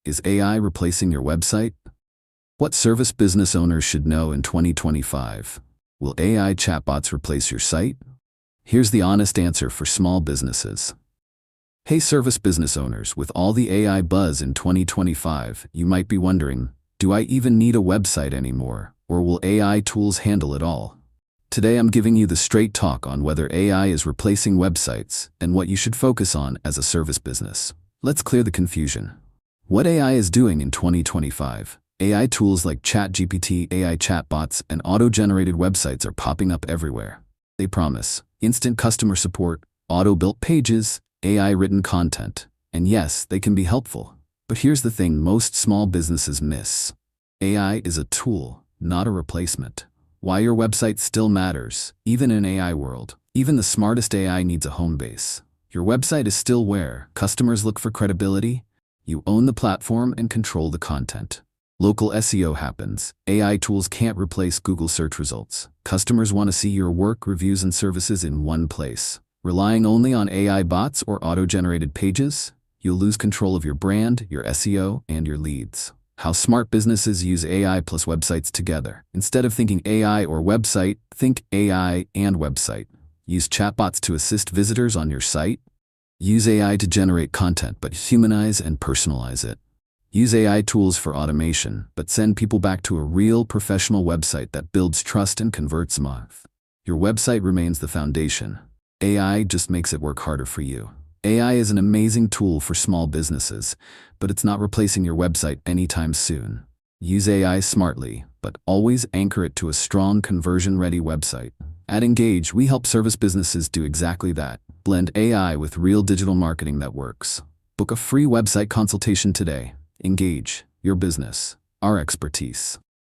Is AI replacing your website? What service business owners should know in 2025? Will AI chatbots replace your site? Here's the honest answer for small businesses. Hey service business owners, with all the AI buzz in 2025, you might be wondering, do I even need a website anymore, or will AI tools handle it all? Today I'm giving you the straight talk on whether AI is replacing websites and what you should focus on as a service business. Let's clear the confusion. What AI is doing in 2025. AI tools like ChatGPT, AI chatbots, and auto-generated websites are popping up everywhere. They promise instant customer support, auto-built pages, AI-written content. And yes, they can be helpful. But here's the thing most small businesses miss. AI is a tool, not a replacement. Why your website still matters, even in AI world. Even the smartest AI needs a home base. Your website is still where customers look for credibility. You own the platform and control the content. Local SEO happens. AI tools can't replace Google search results. Customers want to see your work, reviews, and services in one place. Relying only on AI bots or auto-generated pages, you'll lose control of your brand, your SEO, and your leads. How smart businesses use AI plus websites together. Instead of thinking AI or website, think AI and website. Use chatbots to assist visitors on your site. Use AI to generate content, but humanize and personalize it. Use AI tools for automation, but send people back to a real professional website that builds trust and converts them. Your website remains the foundation. AI just makes it work harder for you. AI is an amazing tool for small businesses, but it's not replacing your website anytime soon. Use AI smartly, but always anchor it to a strong conversion-ready website. At Engage, we help service businesses do exactly that. Blend AI with real digital marketing that works. Book a free website consultation today. Engage, your business, our expertise.